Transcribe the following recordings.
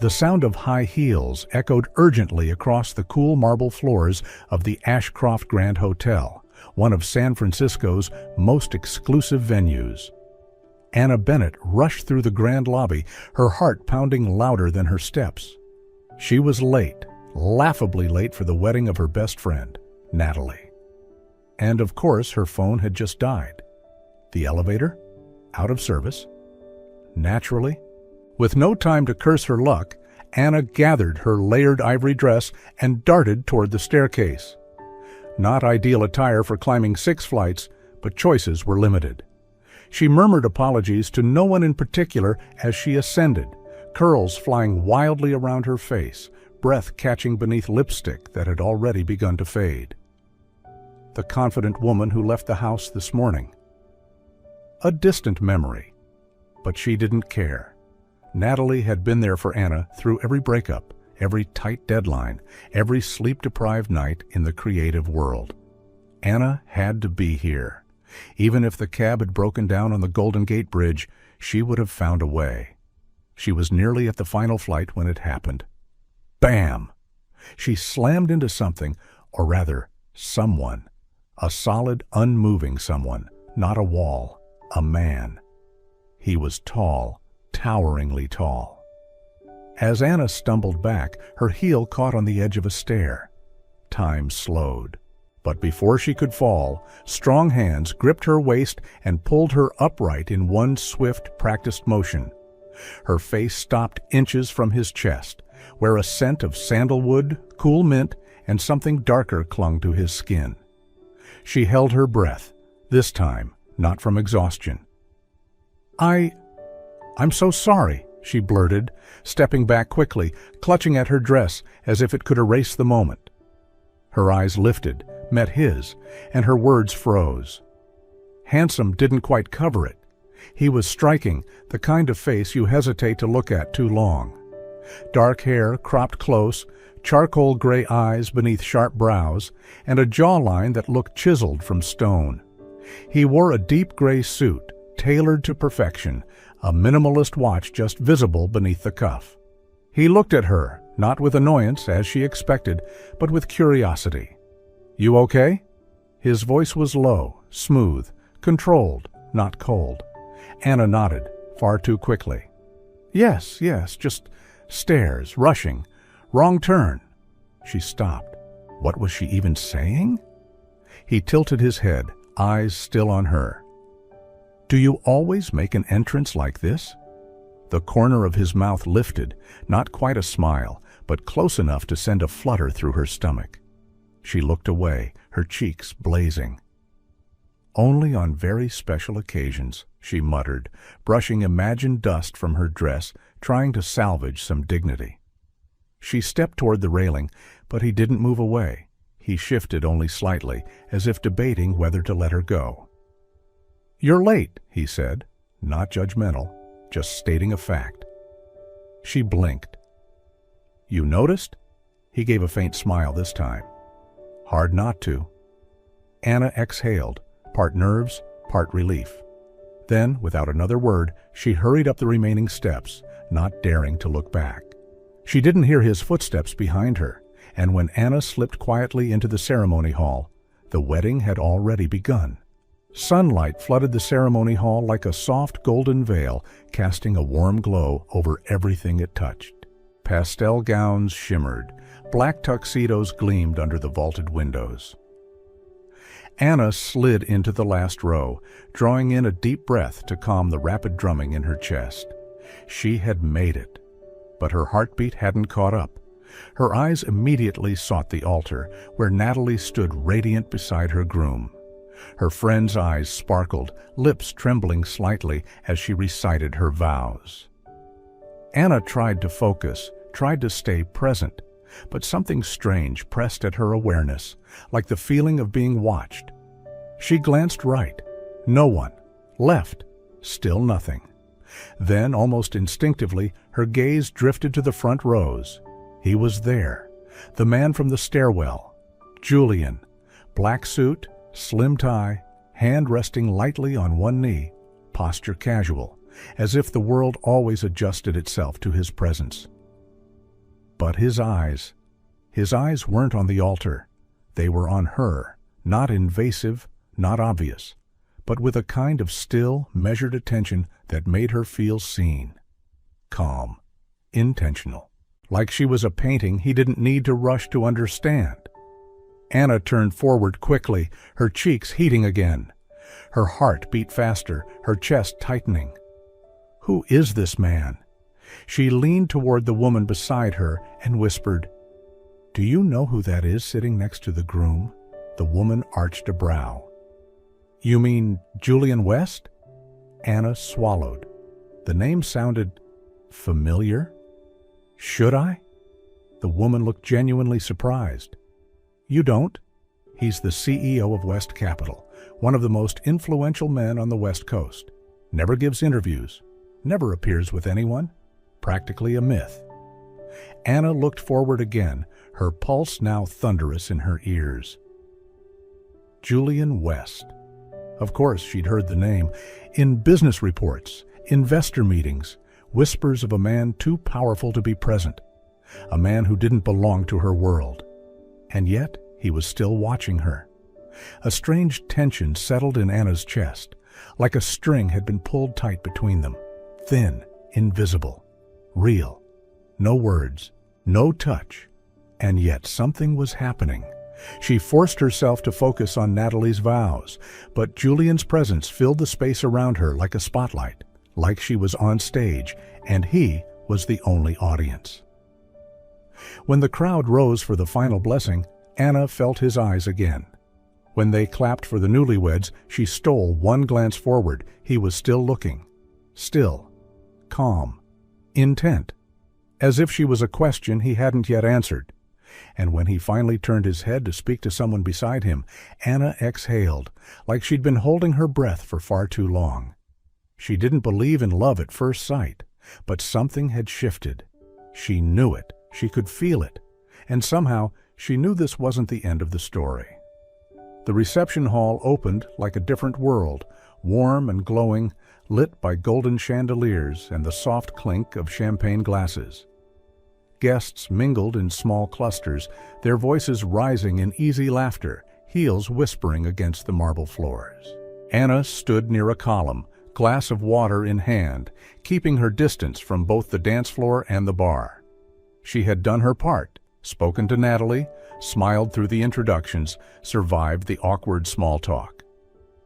The sound of high heels echoed urgently across the cool marble floors of the Ashcroft Grand Hotel, one of San Francisco's most exclusive venues. Anna Bennett rushed through the grand lobby, her heart pounding louder than her steps. She was late, laughably late for the wedding of her best friend, Natalie. And of course, her phone had just died. The elevator? Out of service. Naturally, with no time to curse her luck, Anna gathered her layered ivory dress and darted toward the staircase. Not ideal attire for climbing 6 flights, but choices were limited. She murmured apologies to no one in particular as she ascended, curls flying wildly around her face, breath catching beneath lipstick that had already begun to fade. The confident woman who left the house this morning. A distant memory, but she didn't care. Natalie had been there for Anna through every breakup, every tight deadline, every sleep-deprived night in the creative world. Anna had to be here. Even if the cab had broken down on the Golden Gate Bridge, she would have found a way. She was nearly at the final flight when it happened. Bam! She slammed into something, or rather, someone. A solid, unmoving someone, not a wall, a man. He was tall, toweringly tall. As Anna stumbled back, her heel caught on the edge of a stair. Time slowed. But before she could fall, strong hands gripped her waist and pulled her upright in one swift, practiced motion. Her face stopped inches from his chest, where a scent of sandalwood, cool mint, and something darker clung to his skin. She held her breath, this time not from exhaustion. I'm so sorry, she blurted, stepping back quickly, clutching at her dress as if it could erase the moment. Her eyes lifted, met his, and her words froze. Handsome didn't quite cover it. He was striking, the kind of face you hesitate to look at too long. Dark hair cropped close, charcoal gray eyes beneath sharp brows, and a jawline that looked chiseled from stone. He wore a deep gray suit, tailored to perfection, a minimalist watch just visible beneath the cuff. He looked at her, not with annoyance, as she expected, but with curiosity. "You okay?" His voice was low, smooth, controlled, not cold. Anna nodded, far too quickly. Yes, just stairs, rushing. Wrong turn." She stopped. What was she even saying? He tilted his head, eyes still on her. "Do you always make an entrance like this?" The corner of his mouth lifted, not quite a smile, but close enough to send a flutter through her stomach. She looked away, her cheeks blazing. "Only on very special occasions," she muttered, brushing imagined dust from her dress, trying to salvage some dignity. She stepped toward the railing, but he didn't move away. He shifted only slightly, as if debating whether to let her go. "You're late," he said, not judgmental, just stating a fact. She blinked. "You noticed?" He gave a faint smile this time. Hard not to. Anna exhaled, part nerves, part relief. Then, without another word, she hurried up the remaining steps, not daring to look back. She didn't hear his footsteps behind her, and when Anna slipped quietly into the ceremony hall, the wedding had already begun. Sunlight flooded the ceremony hall like a soft golden veil, casting a warm glow over everything it touched. Pastel gowns shimmered, black tuxedos gleamed under the vaulted windows. Anna slid into the last row, drawing in a deep breath to calm the rapid drumming in her chest. She had made it, but her heartbeat hadn't caught up. Her eyes immediately sought the altar, where Natalie stood radiant beside her groom. Her friend's eyes sparkled, lips trembling slightly as she recited her vows. Anna tried to focus, tried to stay present, but something strange pressed at her awareness, like the feeling of being watched. She glanced right. No one. Left. Still nothing. Then, almost instinctively, her gaze drifted to the front rows. He was there. The man from the stairwell. Julian. Black suit, slim tie, hand resting lightly on one knee, posture casual, as if the world always adjusted itself to his presence. But his eyes weren't on the altar. They were on her, not invasive, not obvious, but with a kind of still, measured attention that made her feel seen. Calm, intentional. Like she was a painting he didn't need to rush to understand. Anna turned forward quickly, her cheeks heating again. Her heart beat faster, her chest tightening. Who is this man? She leaned toward the woman beside her and whispered, "Do you know who that is sitting next to the groom?" The woman arched a brow. "You mean Julian West?" Anna swallowed. The name sounded familiar. "Should I?" The woman looked genuinely surprised. "You don't? He's the CEO of West Capital, one of the most influential men on the West Coast. Never gives interviews, never appears with anyone. Practically a myth." Anna looked forward again, her pulse now thunderous in her ears. Julian West. Of course, she'd heard the name. In business reports, investor meetings, whispers of a man too powerful to be present. A man who didn't belong to her world. And yet, he was still watching her. A strange tension settled in Anna's chest, like a string had been pulled tight between them. Thin, invisible, real. No words, no touch. And yet something was happening. She forced herself to focus on Natalie's vows, but Julian's presence filled the space around her like a spotlight, like she was on stage, and he was the only audience. When the crowd rose for the final blessing, Anna felt his eyes again. When they clapped for the newlyweds, she stole one glance forward. He was still looking. Still. Calm. Intent. As if she was a question he hadn't yet answered. And when he finally turned his head to speak to someone beside him, Anna exhaled, like she'd been holding her breath for far too long. She didn't believe in love at first sight, but something had shifted. She knew it. She could feel it. And somehow, she knew this wasn't the end of the story. The reception hall opened like a different world, warm and glowing, lit by golden chandeliers and the soft clink of champagne glasses. Guests mingled in small clusters, their voices rising in easy laughter, heels whispering against the marble floors. Anna stood near a column, glass of water in hand, keeping her distance from both the dance floor and the bar. She had done her part, spoken to Natalie, smiled through the introductions, survived the awkward small talk.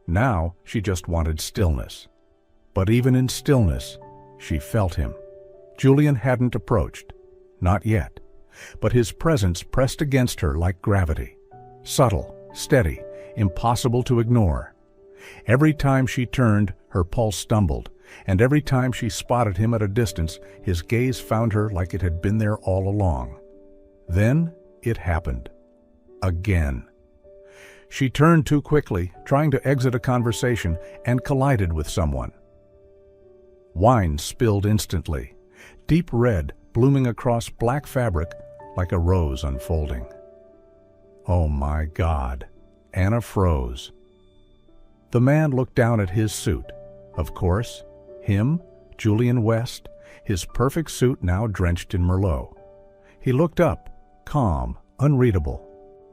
Now she just wanted stillness. But even in stillness, she felt him. Julian hadn't approached. Not yet. But his presence pressed against her like gravity. Subtle, steady, impossible to ignore. Every time she turned, her pulse stumbled, and every time she spotted him at a distance, his gaze found her like it had been there all along. Then it happened. Again. She turned too quickly, trying to exit a conversation, and collided with someone. Wine spilled instantly, deep red, blooming across black fabric like a rose unfolding. Oh my God. Anna froze. The man looked down at his suit. Of course, him, Julian West, his perfect suit now drenched in Merlot. He looked up, calm, unreadable.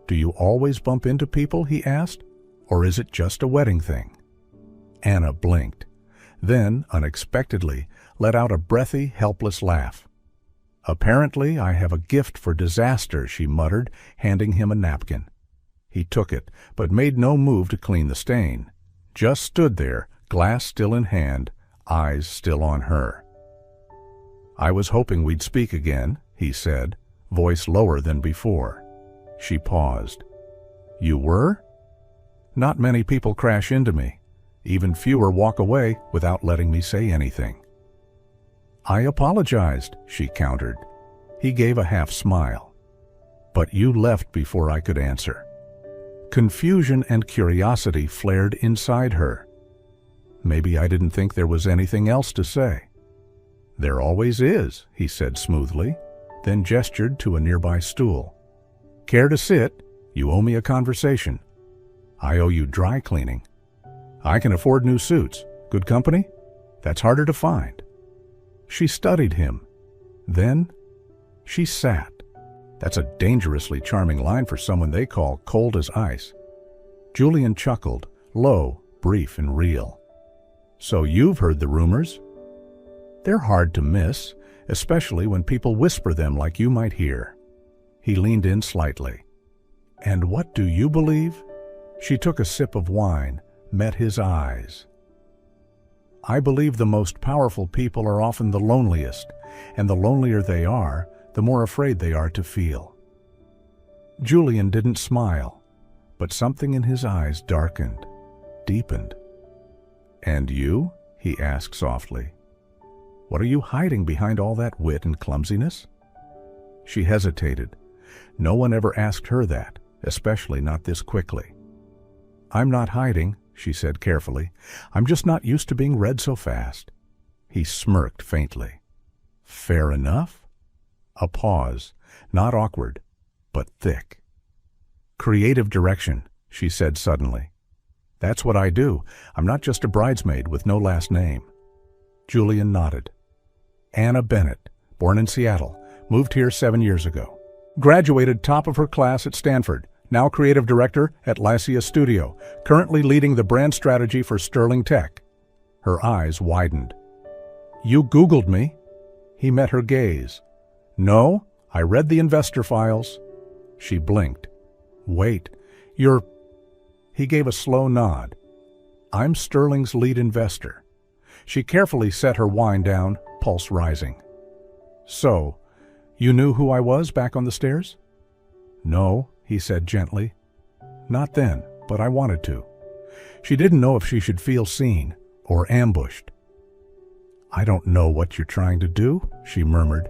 "Do you always bump into people?" he asked. "Or is it just a wedding thing?" Anna blinked. Then, unexpectedly, let out a breathy, helpless laugh. "Apparently, I have a gift for disaster," she muttered, handing him a napkin. He took it, but made no move to clean the stain. Just stood there, glass still in hand, eyes still on her. "I was hoping we'd speak again," he said, voice lower than before. She paused. "You were?" "Not many people crash into me. Even fewer walk away without letting me say anything." "I apologized," she countered. He gave a half smile. "But you left before I could answer." Confusion and curiosity flared inside her. Maybe I didn't think there was anything else to say. "There always is," he said smoothly, then gestured to a nearby stool. "Care to sit? You owe me a conversation." "I owe you dry cleaning." "I can afford new suits. Good company? That's harder to find." She studied him. Then She sat. That's a dangerously charming line for someone they call cold as ice. Julian chuckled, low, brief, and real. So you've heard the rumors? They're hard to miss, especially when people whisper them like you might hear. He leaned in slightly. And what do you believe? She took a sip of wine, met his eyes. I believe the most powerful people are often the loneliest, and the lonelier they are, the more afraid they are to feel. Julian didn't smile, but something in his eyes darkened, deepened. And you? He asked softly. What are you hiding behind all that wit and clumsiness? She hesitated. No one ever asked her that, especially not this quickly. I'm not hiding, she said carefully. I'm just not used to being read so fast. He smirked faintly. Fair enough? A pause, not awkward, but thick. Creative direction, she said suddenly. That's what I do. I'm not just a bridesmaid with no last name. Julian nodded. Anna Bennett, born in Seattle, moved here 7 years ago. Graduated top of her class at Stanford, now creative director at Lycia Studio, currently leading the brand strategy for Sterling Tech. Her eyes widened. You Googled me? He met her gaze. No, I read the investor files. She blinked. Wait, you're... He gave a slow nod. I'm Sterling's lead investor. She carefully set her wine down, pulse rising. So, you knew who I was back on the stairs? No, he said gently. Not then, but I wanted to. She didn't know if she should feel seen or ambushed. I don't know what you're trying to do, she murmured,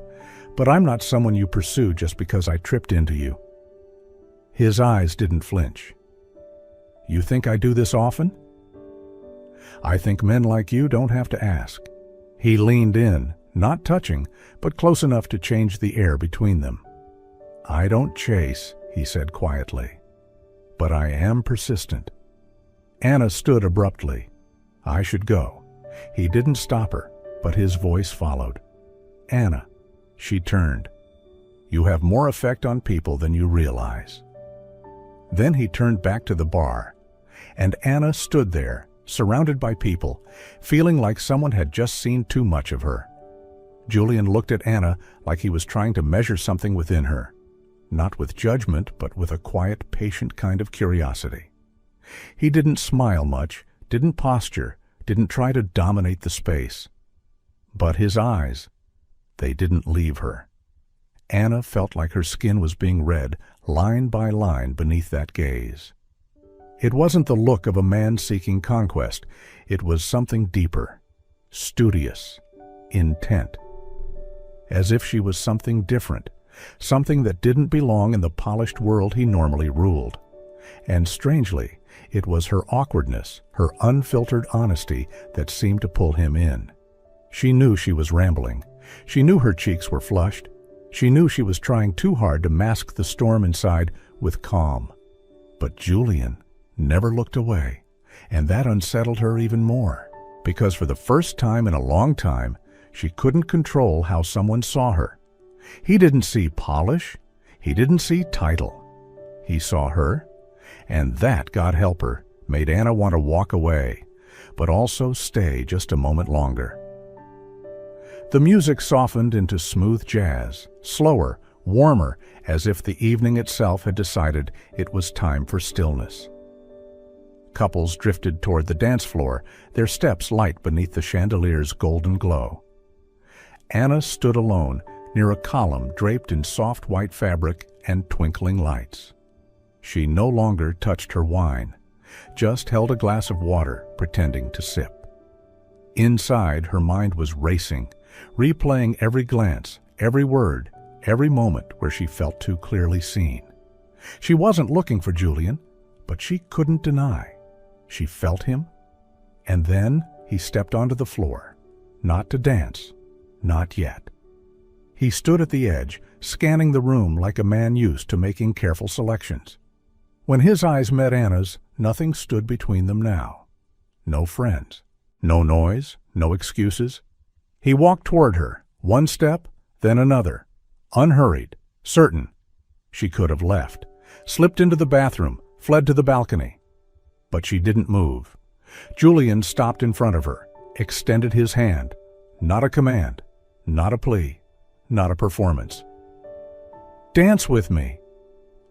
but I'm not someone you pursue just because I tripped into you. His eyes didn't flinch. You think I do this often? I think men like you don't have to ask. He leaned in, not touching, but close enough to change the air between them. I don't chase, he said quietly, but I am persistent. Anna stood abruptly. I should go. He didn't stop her, but his voice followed. Anna. She turned. You have more effect on people than you realize. Then he turned back to the bar, and Anna stood there, surrounded by people, feeling like someone had just seen too much of her. Julian looked at Anna like he was trying to measure something within her, not with judgment, but with a quiet, patient kind of curiosity. He didn't smile much, didn't posture, didn't try to dominate the space. But his eyes, they didn't leave her. Anna felt like her skin was being read, line by line, beneath that gaze. It wasn't the look of a man seeking conquest. It was something deeper, studious, intent. As if she was something different, something that didn't belong in the polished world he normally ruled. And strangely, it was her awkwardness, her unfiltered honesty that seemed to pull him in. She knew she was rambling. She knew her cheeks were flushed. She knew she was trying too hard to mask the storm inside with calm. But Julian never looked away, and that unsettled her even more, because for the first time in a long time, she couldn't control how someone saw her. He didn't see polish. He didn't see title. He saw her, and that, God help her, made Anna want to walk away, but also stay just a moment longer. The music softened into smooth jazz, slower, warmer, as if the evening itself had decided it was time for stillness. Couples drifted toward the dance floor, their steps light beneath the chandelier's golden glow. Anna stood alone near a column draped in soft white fabric and twinkling lights. She no longer touched her wine, just held a glass of water, pretending to sip. Inside, her mind was racing, replaying every glance, every word, every moment where she felt too clearly seen. She wasn't looking for Julian, but she couldn't deny. She felt him, and then he stepped onto the floor, not to dance, not yet. He stood at the edge, scanning the room like a man used to making careful selections. When his eyes met Anna's, nothing stood between them now. No friends, no noise, no excuses. He walked toward her, one step, then another, Unhurried, certain. She could have left, slipped into the bathroom, fled to the balcony. But she didn't move. Julian stopped in front of her, extended his hand. Not a command, not a plea, not a performance. "Dance with me."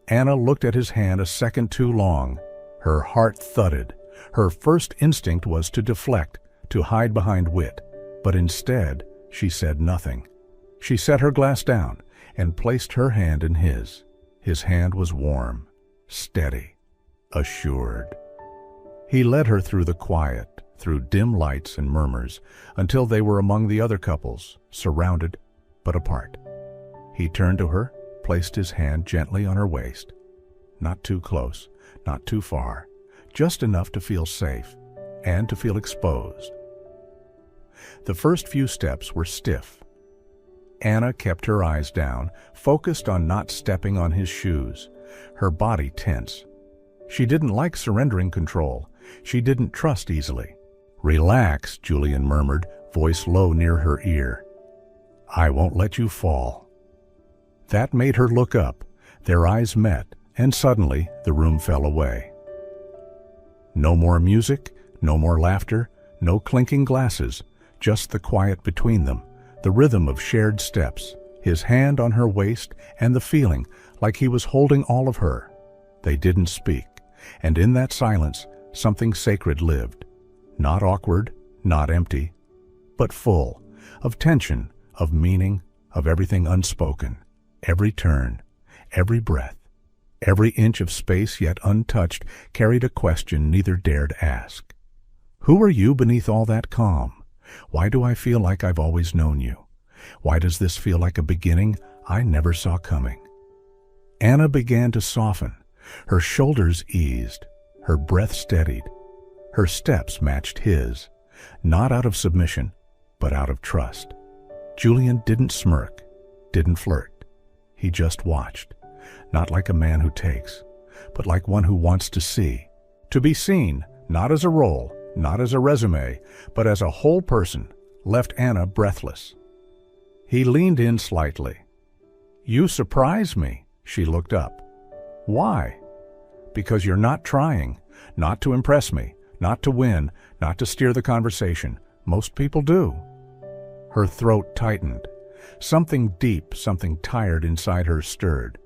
Anna looked at his hand a second too long. Her heart thudded. Her first instinct was to deflect, to hide behind wit. But instead, she said nothing. She set her glass down and placed her hand in his. His hand was warm, steady, assured. He led her through the quiet, through dim lights and murmurs, until they were among the other couples, surrounded but apart. He turned to her, placed his hand gently on her waist. Not too close, not too far, just enough to feel safe and to feel exposed. The first few steps were stiff. Anna kept her eyes down, focused on not stepping on his shoes, her body tense. She didn't like surrendering control. She didn't trust easily. "Relax," Julian murmured, voice low near her ear. "I won't let you fall." That made her look up. Their eyes met, and suddenly the room fell away. No more music, no more laughter, no clinking glasses, just the quiet between them, the rhythm of shared steps, his hand on her waist, and the feeling like he was holding all of her. They didn't speak, and in that silence, something sacred lived. Not awkward, not empty, but full, of tension, of meaning, of everything unspoken. Every turn, every breath, every inch of space yet untouched carried a question neither dared ask. "Who are you beneath all that calm? Why do I feel like I've always known you? Why does this feel like a beginning I never saw coming?" Anna began to soften. Her shoulders eased, her breath steadied. Her steps matched his, not out of submission, but out of trust. Julian didn't smirk, didn't flirt. He just watched, not like a man who takes, but like one who wants to see. To be seen, not as a role, not as a resume, but as a whole person, left Anna breathless. He leaned in slightly. "You surprise me." She looked up. "Why?" "Because you're not trying, not to impress me, not to win, not to steer the conversation. Most people do." Her throat tightened. Something deep, something tired inside her stirred.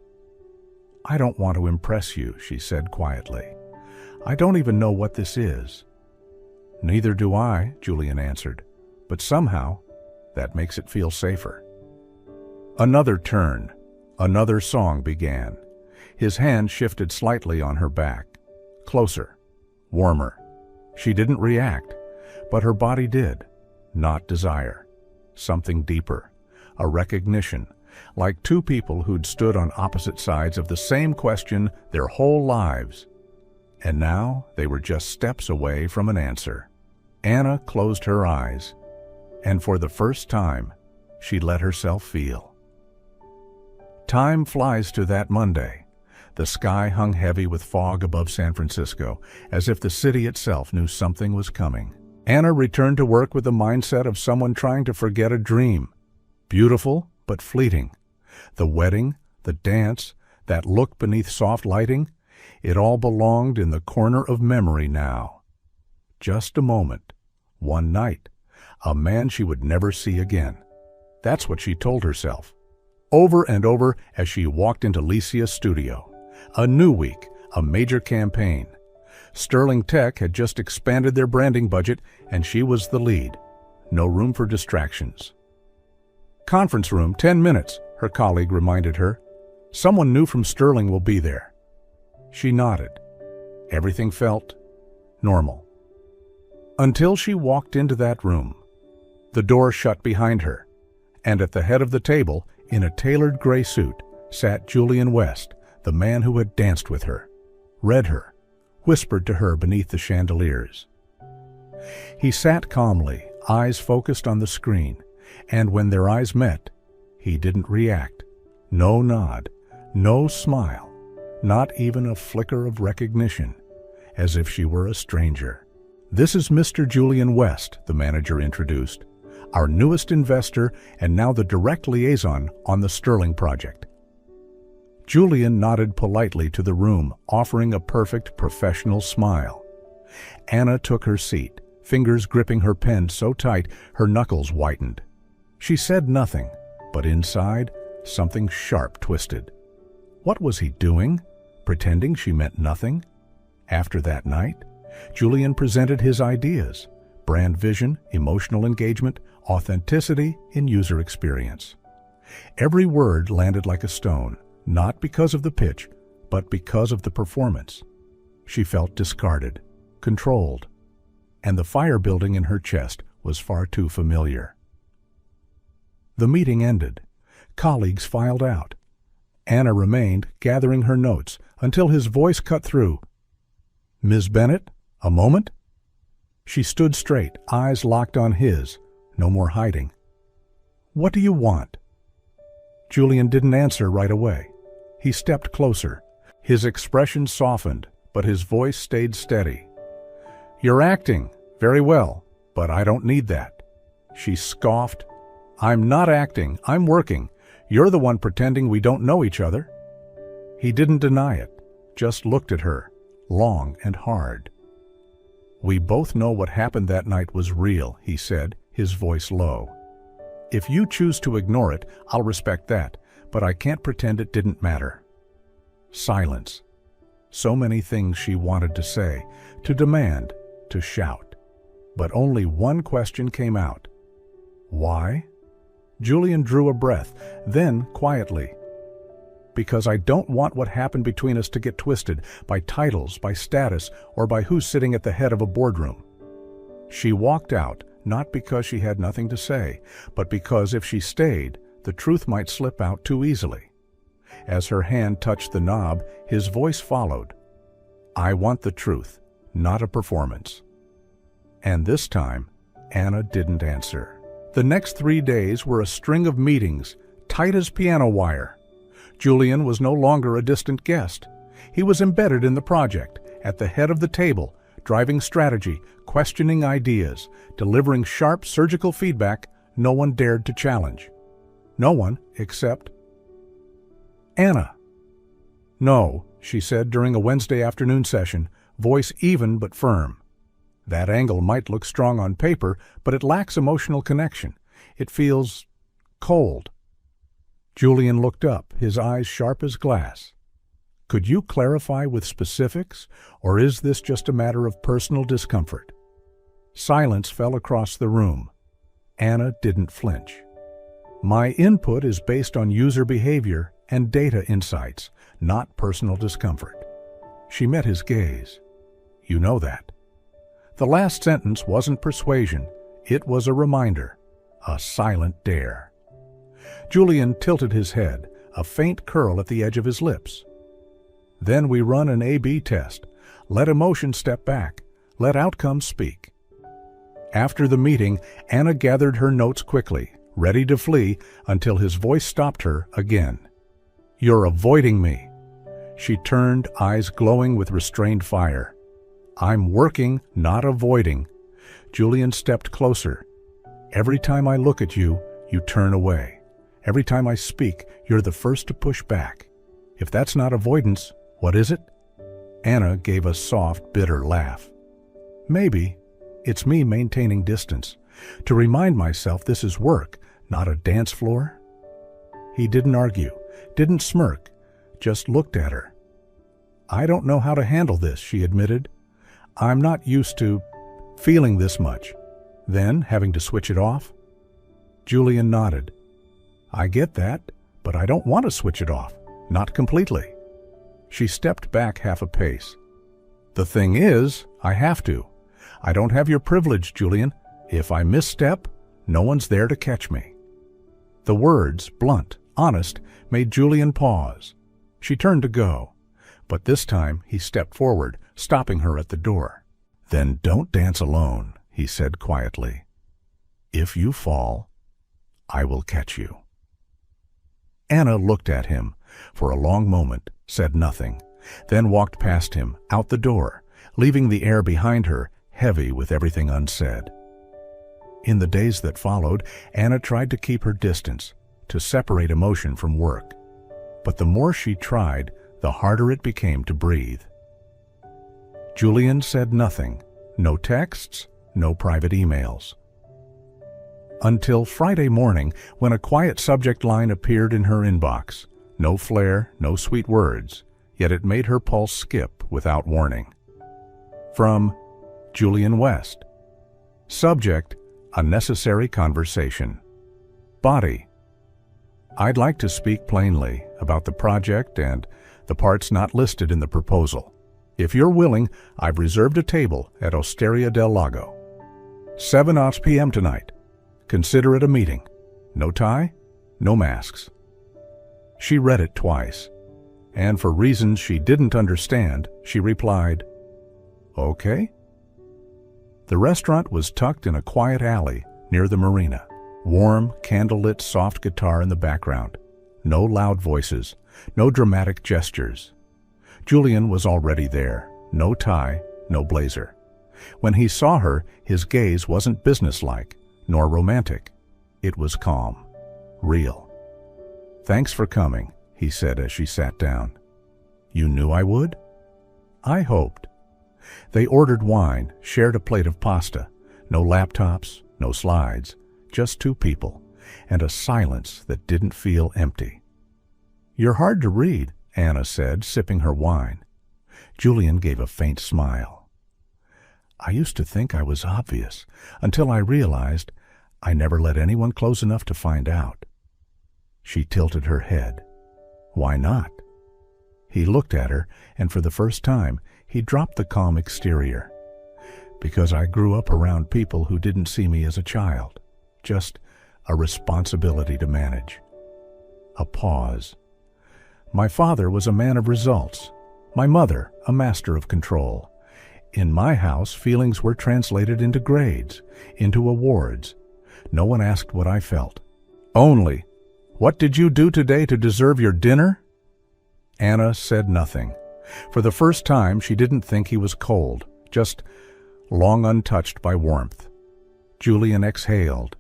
"I don't want to impress you," she said quietly. "I don't even know what this is." "Neither do I," Julian answered. "But somehow, that makes it feel safer." Another turn, another song began. His hand shifted slightly on her back. Closer, warmer. She didn't react, but her body did. Not desire. Something deeper. A recognition, like two people who'd stood on opposite sides of the same question their whole lives. And now they were just steps away from an answer. Anna closed her eyes, and for the first time, she let herself feel. Time flies to that Monday. The sky hung heavy with fog above San Francisco, as if the city itself knew something was coming. Anna returned to work with the mindset of someone trying to forget a dream. Beautiful, but fleeting. The wedding, the dance, that look beneath soft lighting, it all belonged in the corner of memory now. Just a moment, one night, a man she would never see again. That's what she told herself, over and over as she walked into Lycia's studio. A new week, a major campaign. Sterling Tech had just expanded their branding budget, and she was the lead. No room for distractions. "Conference room, 10 minutes, her colleague reminded her. "Someone new from Sterling will be there." She nodded. Everything felt normal. Until she walked into that room. The door shut behind her, and at the head of the table, in a tailored gray suit, sat Julian West, the man who had danced with her, read her, whispered to her beneath the chandeliers. He sat calmly, eyes focused on the screen, and when their eyes met, he didn't react. No nod, no smile, not even a flicker of recognition, as if she were a stranger. "This is Mr. Julian West," the manager introduced. our newest investor and now the direct liaison on the Sterling project. Julian nodded politely to the room, offering a perfect professional smile. Anna took her seat, fingers gripping her pen so tight her knuckles whitened. She said nothing, but inside, something sharp twisted. What was he doing? Pretending she meant nothing? After that night, Julian presented his ideas: brand vision, emotional engagement, authenticity in user experience. Every word landed like a stone, not because of the pitch, but because of the performance. She felt discarded, controlled, and the fire building in her chest was far too familiar. The meeting ended. Colleagues filed out. Anna remained, gathering her notes, until his voice cut through. "Ms. Bennett, a moment?" She stood straight, eyes locked on his, no more hiding. "What do you want?" Julian didn't answer right away. He stepped closer. His expression softened, but his voice stayed steady. "You're acting. Very well, but I don't need that." She scoffed. "I'm not acting. I'm working. You're the one pretending we don't know each other." He didn't deny it, just looked at her, long and hard. "We both know what happened that night was real," he said, his voice low. "If you choose to ignore it, I'll respect that, but I can't pretend it didn't matter." Silence. So many things she wanted to say, to demand, to shout. But only one question came out. "Why?" Julian drew a breath, then quietly. "Because I don't want what happened between us to get twisted by titles, by status, or by who's sitting at the head of a boardroom." She walked out, not because she had nothing to say, but because if she stayed, the truth might slip out too easily. As her hand touched the knob, his voice followed. "I want the truth, not a performance." And this time, Anna didn't answer. The next 3 days were a string of meetings, tight as piano wire. Julian was no longer a distant guest. He was embedded in the project, at the head of the table, driving strategy, questioning ideas, delivering sharp surgical feedback no one dared to challenge. No one except Anna. "No," she said during a Wednesday afternoon session, voice even but firm. "That angle might look strong on paper, but it lacks emotional connection. It feels cold." Julian looked up, his eyes sharp as glass. "Could you clarify with specifics, or is this just a matter of personal discomfort?" Silence fell across the room. Anna didn't flinch. "My input is based on user behavior and data insights, not personal discomfort." She met his gaze. "You know that." The last sentence wasn't persuasion, it was a reminder, a silent dare. Julian tilted his head, a faint curl at the edge of his lips. "Then we run an A/B test. Let emotion step back. Let outcomes speak." After the meeting, Anna gathered her notes quickly, ready to flee until his voice stopped her again. "You're avoiding me." She turned, eyes glowing with restrained fire. "I'm working, not avoiding." Julian stepped closer. "Every time I look at you, you turn away. Every time I speak, you're the first to push back. If that's not avoidance, what is it?" Anna gave a soft, bitter laugh. "Maybe. It's me maintaining distance, to remind myself this is work, not a dance floor." He didn't argue, didn't smirk, just looked at her. "I don't know how to handle this," she admitted. "I'm not used to feeling this much." Then, having to switch it off? Julian nodded. "I get that, but I don't want to switch it off. Not completely." She stepped back half a pace. "The thing is, I have to. I don't have your privilege, Julian. If I misstep, no one's there to catch me." The words, blunt, honest, made Julian pause. She turned to go, but this time he stepped forward, stopping her at the door. "Then don't dance alone," he said quietly. "If you fall, I will catch you." Anna looked at him for a long moment, said nothing, then walked past him, out the door, leaving the air behind her heavy with everything unsaid. In the days that followed, Anna tried to keep her distance, to separate emotion from work. But the more she tried, the harder it became to breathe. Julian said nothing, no texts, no private emails. Until Friday morning, when a quiet subject line appeared in her inbox. No flair, no sweet words, yet it made her pulse skip without warning. From Julian West. Subject, a necessary conversation. Body, I'd like to speak plainly about the project and the parts not listed in the proposal. If you're willing, I've reserved a table at Osteria del Lago. 7 p.m. tonight. Consider it a meeting. No tie, no masks. She read it twice, and for reasons she didn't understand, she replied, "Okay." The restaurant was tucked in a quiet alley near the marina. Warm, candlelit soft guitar in the background. No loud voices, no dramatic gestures. Julian was already there. No tie, no blazer. When he saw her, his gaze wasn't businesslike, nor romantic. It was calm, real. "Thanks for coming," he said as she sat down. "You knew I would?" "I hoped." They ordered wine, shared a plate of pasta. No laptops, no slides, just two people, and a silence that didn't feel empty. "You're hard to read," Anna said, sipping her wine. Julian gave a faint smile. "I used to think I was obvious, until I realized I never let anyone close enough to find out." She tilted her head. "Why not?" He looked at her, and for the first time, he dropped the calm exterior. "Because I grew up around people who didn't see me as a child, just a responsibility to manage." A pause. "My father was a man of results. My mother, a master of control. In my house, feelings were translated into grades, into awards. No one asked what I felt. Only, 'What did you do today to deserve your dinner?'" Anna said nothing. For the first time, she didn't think he was cold, just long untouched by warmth. Julian exhaled.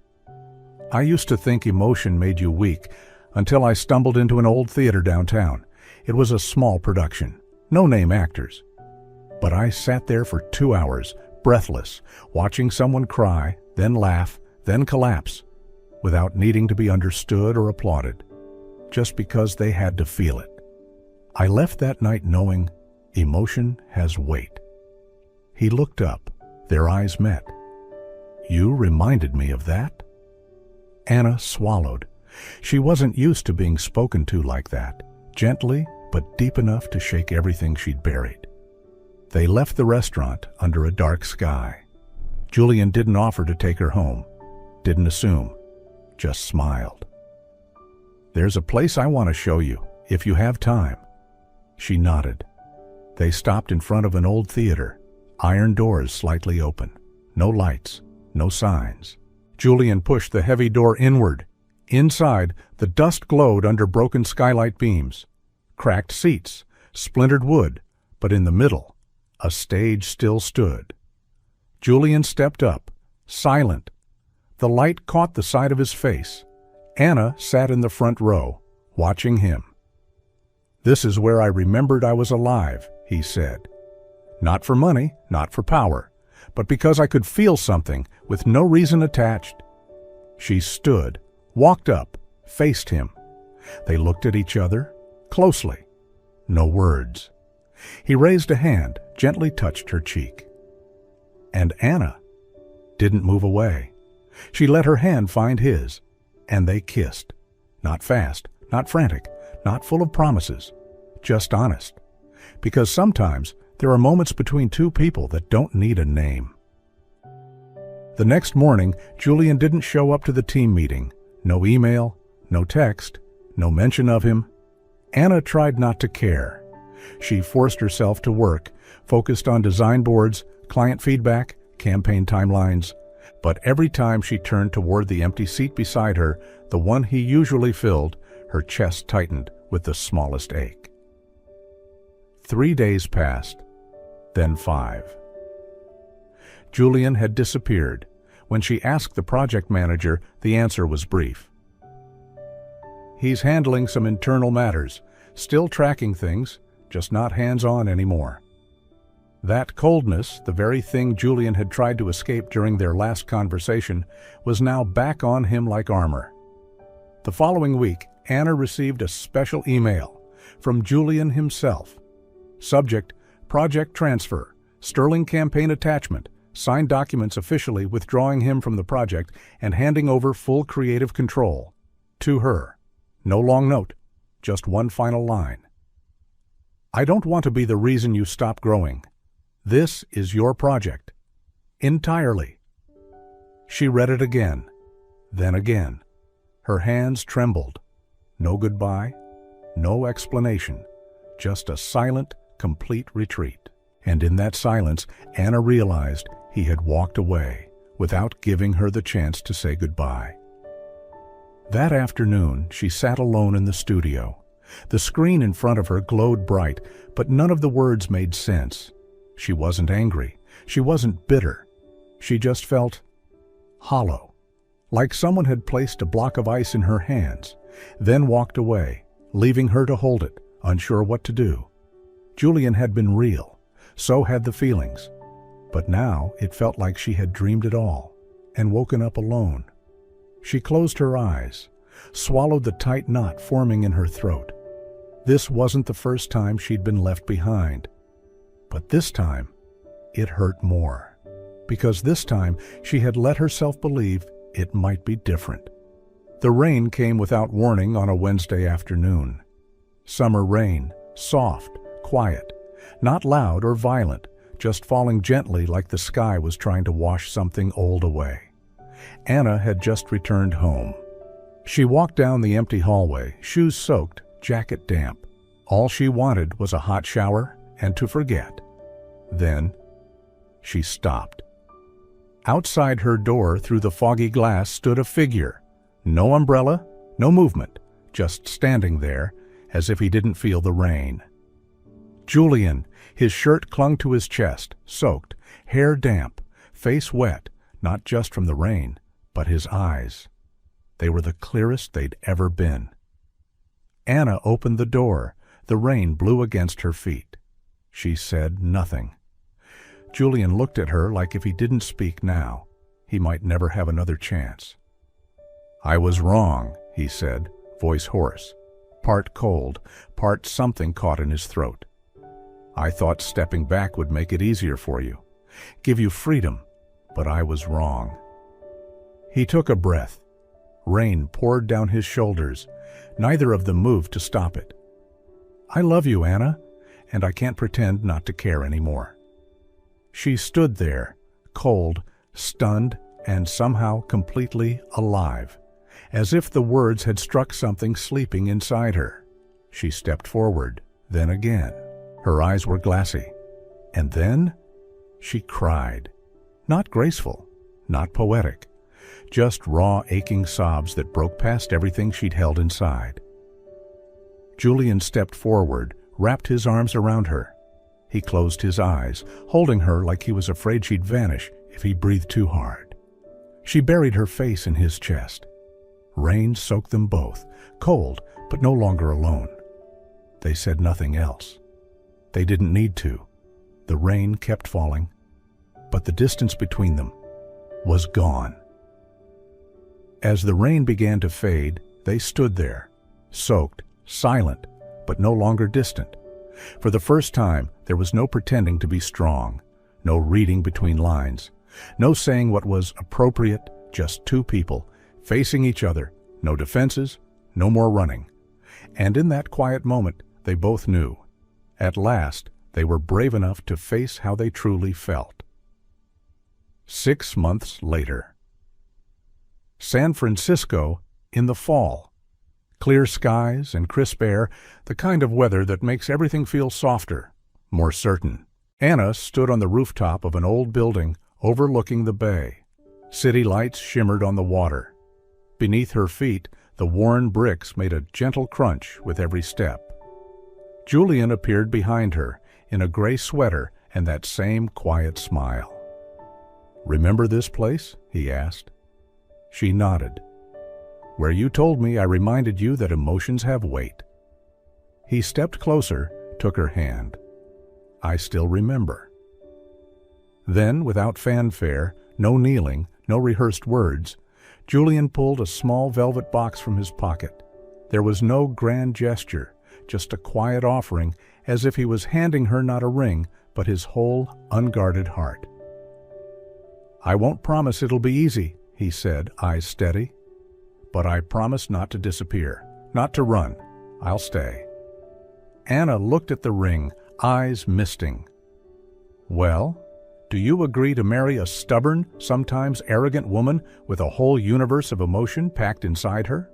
"I used to think emotion made you weak, until I stumbled into an old theater downtown. It was a small production, no-name actors. But I sat there for 2 hours, breathless, watching someone cry, then laugh, then collapse, without needing to be understood or applauded, just because they had to feel it. I left that night knowing emotion has weight." He looked up. Their eyes met. "You reminded me of that?" Anna swallowed. She wasn't used to being spoken to like that, gently but deep enough to shake everything she'd buried. They left the restaurant under a dark sky. Julian didn't offer to take her home, didn't assume, just smiled. "There's a place I want to show you, if you have time." She nodded. They stopped in front of an old theater, iron doors slightly open, no lights, no signs. Julian pushed the heavy door inward. Inside, the dust glowed under broken skylight beams. Cracked seats, splintered wood, but in the middle, a stage still stood. Julian stepped up, silent. The light caught the side of his face. Anna sat in the front row, watching him. "This is where I remembered I was alive," he said. "Not for money, not for power, but because I could feel something with no reason attached." She stood, walked up, faced him. They looked at each other, closely. No words. He raised a hand, gently touched her cheek. And Anna didn't move away. She let her hand find his, and they kissed. Not fast, not frantic, not full of promises, just honest. Because sometimes there are moments between two people that don't need a name. The next morning, Julian didn't show up to the team meeting. No email, no text, no mention of him. Anna tried not to care. She forced herself to work, focused on design boards, client feedback, campaign timelines. But every time she turned toward the empty seat beside her, the one he usually filled, her chest tightened with the smallest ache. 3 days passed, then 5. Julian had disappeared. When she asked the project manager, the answer was brief. He's handling some internal matters, still tracking things, just not hands-on anymore. That coldness, the very thing Julian had tried to escape during their last conversation, was now back on him like armor. The following week, Anna received a special email from Julian himself. Subject, project transfer, Sterling campaign attachment, signed documents officially withdrawing him from the project and handing over full creative control. To her. No long note, just one final line. I don't want to be the reason you stop growing. This is your project. Entirely. She read it again, then again. Her hands trembled. No goodbye, no explanation, just a silent, complete retreat. And in that silence, Anna realized he had walked away without giving her the chance to say goodbye. That afternoon, she sat alone in the studio. The screen in front of her glowed bright, but none of the words made sense. She wasn't angry. She wasn't bitter. She just felt hollow, like someone had placed a block of ice in her hands, then walked away, leaving her to hold it, unsure what to do. Julian had been real, so had the feelings, but now it felt like she had dreamed it all and woken up alone. She closed her eyes, swallowed the tight knot forming in her throat. This wasn't the first time she'd been left behind, but this time it hurt more, because this time she had let herself believe it might be different. The rain came without warning on a Wednesday afternoon. Summer rain, soft, quiet, not loud or violent, just falling gently like the sky was trying to wash something old away. Anna had just returned home. She walked down the empty hallway, shoes soaked, jacket damp. All she wanted was a hot shower and to forget. Then she stopped. Outside her door, through the foggy glass, stood a figure. No umbrella, no movement, just standing there, as if he didn't feel the rain. Julian, his shirt clung to his chest, soaked, hair damp, face wet, not just from the rain, but his eyes. They were the clearest they'd ever been. Anna opened the door. The rain blew against her feet. She said nothing. Julian looked at her like if he didn't speak now, he might never have another chance. I was wrong, he said, voice hoarse, part cold, part something caught in his throat. I thought stepping back would make it easier for you, give you freedom, but I was wrong. He took a breath. Rain poured down his shoulders. Neither of them moved to stop it. I love you, Anna, and I can't pretend not to care anymore. She stood there, cold, stunned, and somehow completely alive, as if the words had struck something sleeping inside her. She stepped forward, then again. Her eyes were glassy. And then she cried. Not graceful, not poetic, just raw, aching sobs that broke past everything she'd held inside. Julian stepped forward, wrapped his arms around her. He closed his eyes, holding her like he was afraid she'd vanish if he breathed too hard. She buried her face in his chest. Rain soaked them both, cold, but no longer alone. They said nothing else. They didn't need to. The rain kept falling, but the distance between them was gone. As the rain began to fade, they stood there, soaked, silent, but no longer distant. For the first time, there was no pretending to be strong, no reading between lines, no saying what was appropriate, just two people, facing each other, no defenses, no more running. And in that quiet moment, they both knew. At last, they were brave enough to face how they truly felt. 6 months later. San Francisco in the fall. Clear skies and crisp air, the kind of weather that makes everything feel softer, more certain. Anna stood on the rooftop of an old building overlooking the bay. City lights shimmered on the water. Beneath her feet, the worn bricks made a gentle crunch with every step. Julian appeared behind her, in a gray sweater and that same quiet smile. Remember this place? he asked. She nodded. Where you told me I reminded you that emotions have weight. He stepped closer, took her hand. I still remember. Then, without fanfare, no kneeling, no rehearsed words, Julian pulled a small velvet box from his pocket. There was no grand gesture, just a quiet offering, as if he was handing her not a ring, but his whole unguarded heart. I won't promise it'll be easy, he said, eyes steady. But I promise not to disappear, not to run. I'll stay. Anna looked at the ring, eyes misting. Well, do you agree to marry a stubborn, sometimes arrogant woman with a whole universe of emotion packed inside her?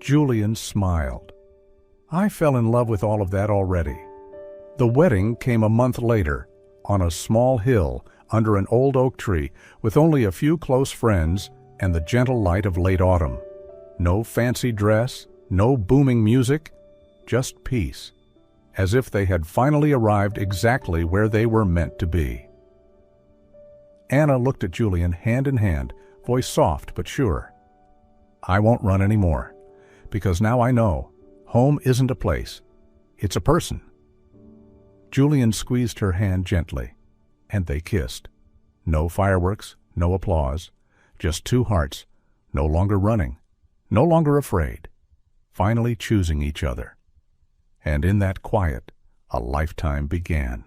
Julian smiled. I fell in love with all of that already. The wedding came a month later, on a small hill under an old oak tree, with only a few close friends and the gentle light of late autumn. No fancy dress, no booming music, just peace, as if they had finally arrived exactly where they were meant to be. Anna looked at Julian hand in hand, voice soft but sure. I won't run anymore, because now I know home isn't a place, it's a person. Julian squeezed her hand gently, and they kissed. No fireworks, no applause, just two hearts, no longer running, no longer afraid, finally choosing each other. And in that quiet, a lifetime began.